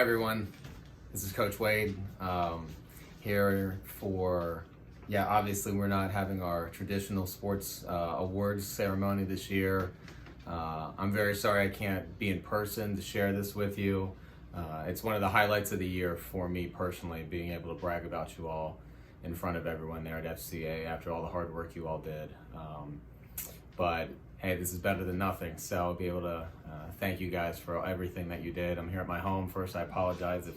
Everyone, this is Coach Wade here for, obviously we're not having our traditional sports awards ceremony this year. I'm very sorry I can't be in person to share this with you. It's one of the highlights of the year for me personally, being able to brag about you all in front of everyone there at FCA after all the hard work you all did. But hey, this is better than nothing, so I'll be able to thank you guys for everything that you did. I'm here at my home. First, I apologize if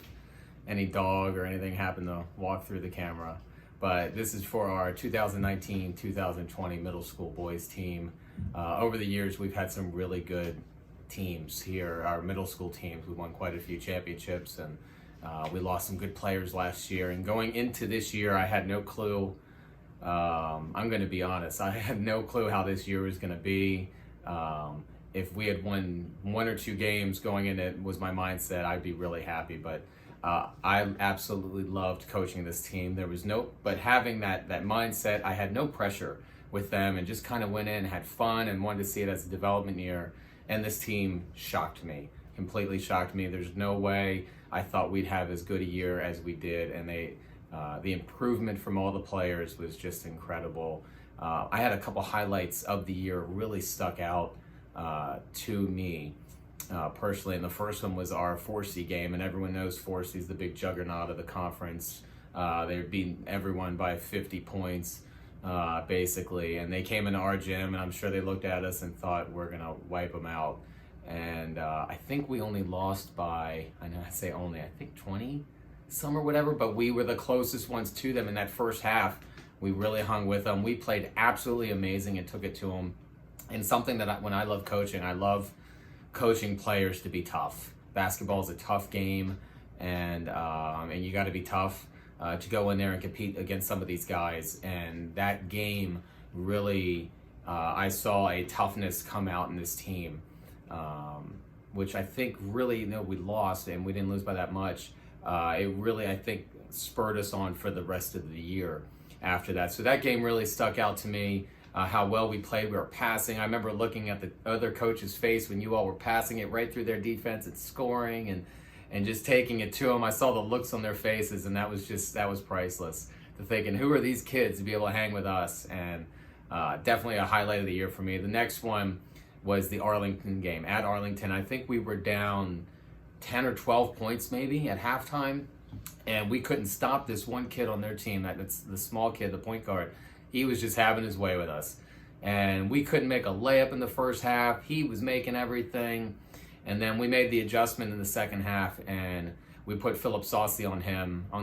any dog or anything happened to walk through the camera. But this is for our 2019-2020 middle school boys team. Over the years, we've had some really good teams here, our middle school teams. We won quite a few championships, and we lost some good players last year. And going into this year, I had no clue. I'm going to be honest, I had no clue how this year was going to be. If we had won one or two games going in, it was my mindset, I'd be really happy. But I absolutely loved coaching this team. But having that mindset, I had no pressure with them and just kind of went in, had fun, and wanted to see it as a development year. And this team shocked me, completely shocked me. There's no way I thought we'd have as good a year as we did. And the improvement from all the players was just incredible. I had a couple highlights of the year really stuck out to me personally, and the first one was our 4C game, and everyone knows 4C is the big juggernaut of the conference. They beat everyone by 50 points basically, and they came into our gym, and I'm sure they looked at us and thought we're gonna wipe them out. And I think we only lost by, I think 20 some or whatever, but we were the closest ones to them in that first half. We really hung with them. We played absolutely amazing and took it to them. And something that when I love coaching, I love coaching players to be tough. Basketball is a tough game, and you got to be tough to go in there and compete against some of these guys. And that game really, I saw a toughness come out in this team, which I think really, we lost, and we didn't lose by that much. It really, I think, spurred us on for the rest of the year after that. So that game really stuck out to me, how well we played. We were passing. I remember looking at the other coach's face when you all were passing it right through their defense and scoring and just taking it to them. I saw the looks on their faces, and that was priceless. To thinking, who are these kids to be able to hang with us? And definitely a highlight of the year for me. The next one was the Arlington game. At Arlington, I think we were down 10 or 12 points maybe at halftime, and we couldn't stop this one kid on their team. That's the small kid, the point guard. He was just having his way with us, and we couldn't make a layup in the first half. He was making everything, and then we made the adjustment in the second half, and we put Philip Saucy on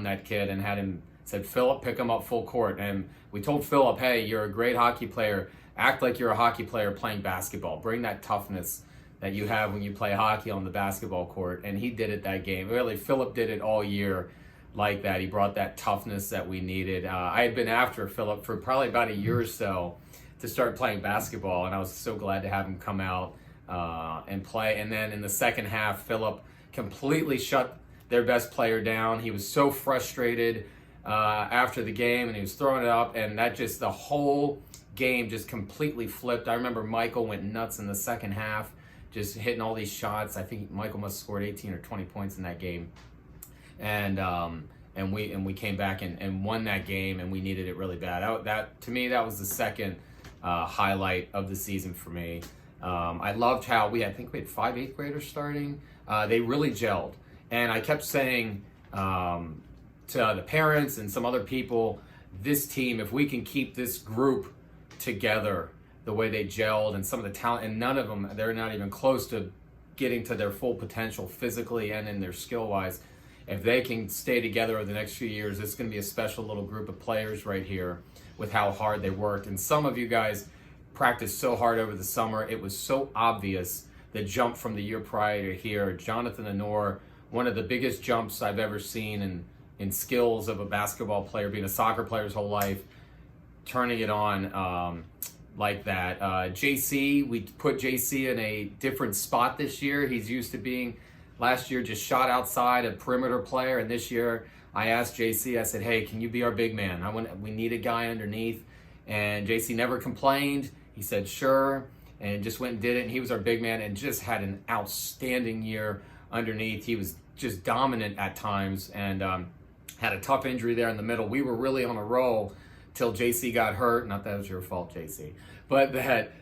that kid, and said, Philip, pick him up full court. And we told Philip, hey, you're a great hockey player. Act like you're a hockey player playing basketball. Bring that toughness that you have when you play hockey on the basketball court. And he did it that game. Really, Philip did it all year like that. He brought that toughness that we needed. I had been after Philip for probably about a year or so to start playing basketball, and I was so glad to have him come out and play. And then in the second half, Philip completely shut their best player down. He was so frustrated after the game, and he was throwing it up, and the whole game just completely flipped. I remember Michael went nuts in the second half, just hitting all these shots. I think Michael must have scored 18 or 20 points in that game. And we came back and won that game, and we needed it really bad. That to me, that was the second highlight of the season for me. I loved how I think we had 5 8th graders starting. They really gelled. And I kept saying to the parents and some other people, this team, if we can keep this group together the way they gelled, and some of the talent, and none of them, they're not even close to getting to their full potential physically and in their skill-wise. If they can stay together over the next few years, it's going to be a special little group of players right here with how hard they worked. And some of you guys practiced so hard over the summer. It was so obvious, the jump from the year prior to here. Jonathan Anor, one of the biggest jumps I've ever seen in skills of a basketball player, being a soccer player his whole life, turning it on like that. JC, we put JC in a different spot this year. He's used to being, last year, just shot outside, a perimeter player, and this year I asked JC, I said, hey, can you be our big man? We need a guy underneath. And JC never complained. He said, sure, and just went and did it, and he was our big man and just had an outstanding year underneath. He was just dominant at times, and had a tough injury there in the middle. We were really on a roll till JC got hurt. Not that it was your fault, JC, but that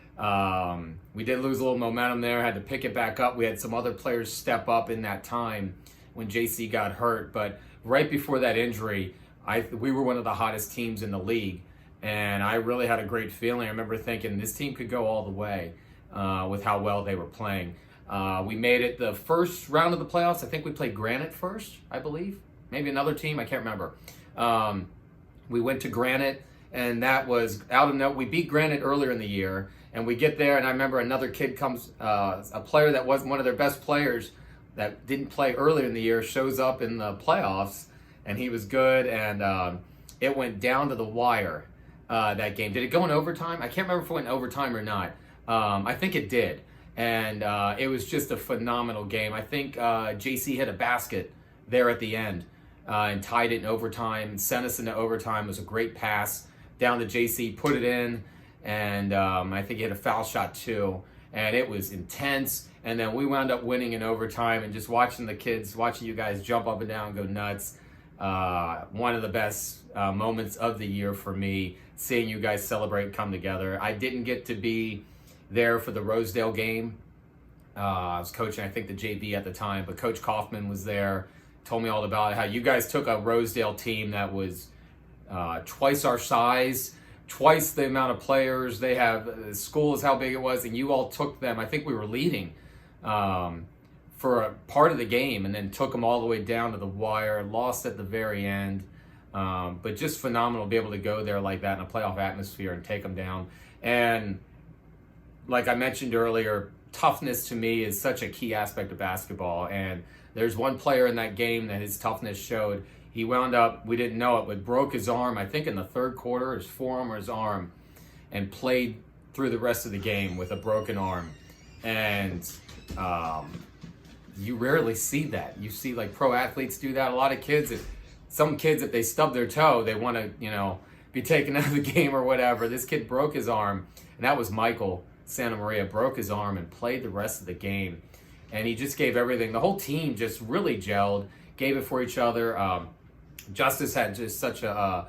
we did lose a little momentum there, had to pick it back up. We had some other players step up in that time when JC got hurt, but right before that injury, we were one of the hottest teams in the league, and I really had a great feeling. I remember thinking this team could go all the way with how well they were playing. We made it the first round of the playoffs. I think we played Granite first, I believe. Maybe another team, I can't remember. We went to Granite, and that was out of note. We beat Granite earlier in the year, and we get there, and I remember another kid comes, a player that wasn't one of their best players that didn't play earlier in the year, shows up in the playoffs, and he was good, and it went down to the wire, that game. Did it go in overtime? I can't remember if it went in overtime or not. I think it did, and it was just a phenomenal game. I think JC hit a basket there at the end and tied it in overtime, sent us into overtime. It was a great pass down to JC, put it in, and I think he hit a foul shot too, and it was intense. And then we wound up winning in overtime, and just watching the kids, watching you guys jump up and down, go nuts. One of the best moments of the year for me, seeing you guys celebrate, come together. I didn't get to be there for the Rosedale game. I was coaching, I think, the JV at the time, but Coach Kaufman was there, told me all about how you guys took a Rosedale team that was twice our size, twice the amount of players they have. The school is how big it was, and you all took them. I think we were leading for a part of the game, and then took them all the way down to the wire, lost at the very end. But just phenomenal to be able to go there like that in a playoff atmosphere and take them down. And like I mentioned earlier, toughness to me is such a key aspect of basketball. And there's one player in that game that his toughness showed. He wound up, we didn't know it, but broke his arm, I think in the third quarter, his forearm or his arm, and played through the rest of the game with a broken arm. And you rarely see that. You see like pro athletes do that. A lot of kids, some kids, if they stub their toe, they want to, be taken out of the game or whatever. This kid broke his arm, and that was Michael Santa Maria, broke his arm and played the rest of the game. And he just gave everything. The whole team just really gelled, gave it for each other. Justice had just such a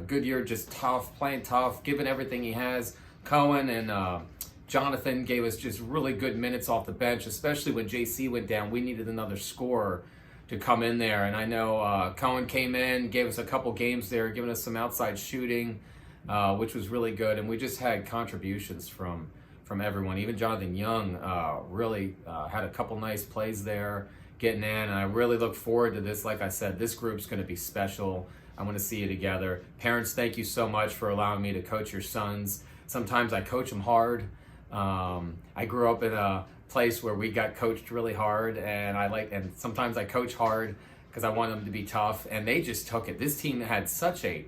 good year, just tough, playing tough, giving everything he has. Cohen and Jonathan gave us just really good minutes off the bench, especially when JC went down. We needed another scorer to come in there. And I know Cohen came in, gave us a couple games there, giving us some outside shooting, which was really good. And we just had contributions from everyone. Even Jonathan Young really had a couple nice plays there, getting in. And I really look forward to this. Like I said, this group's going to be special. I want to see you together. Parents, thank you so much for allowing me to coach your sons. Sometimes I coach them hard. I grew up in a place where we got coached really hard, and sometimes I coach hard because I want them to be tough, and they just took it. This team had such a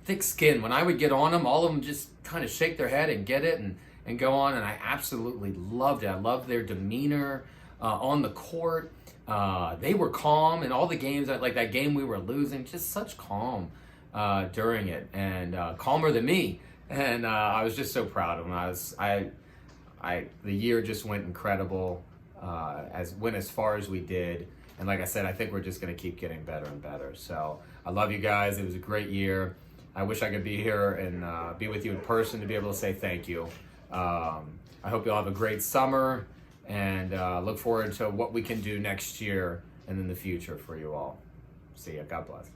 thick skin. When I would get on them, all of them just kind of shake their head and get it and go on, and I absolutely loved it. I loved their demeanor on the court. They were calm in all the games, like that game we were losing, just such calm during it, and calmer than me. And I was just so proud of them. The year just went incredible, went as far as we did. And like I said, I think we're just going to keep getting better and better. So I love you guys. It was a great year. I wish I could be here and be with you in person to be able to say thank you. I hope you'll have a great summer, and look forward to what we can do next year and in the future for you all. See ya. God bless.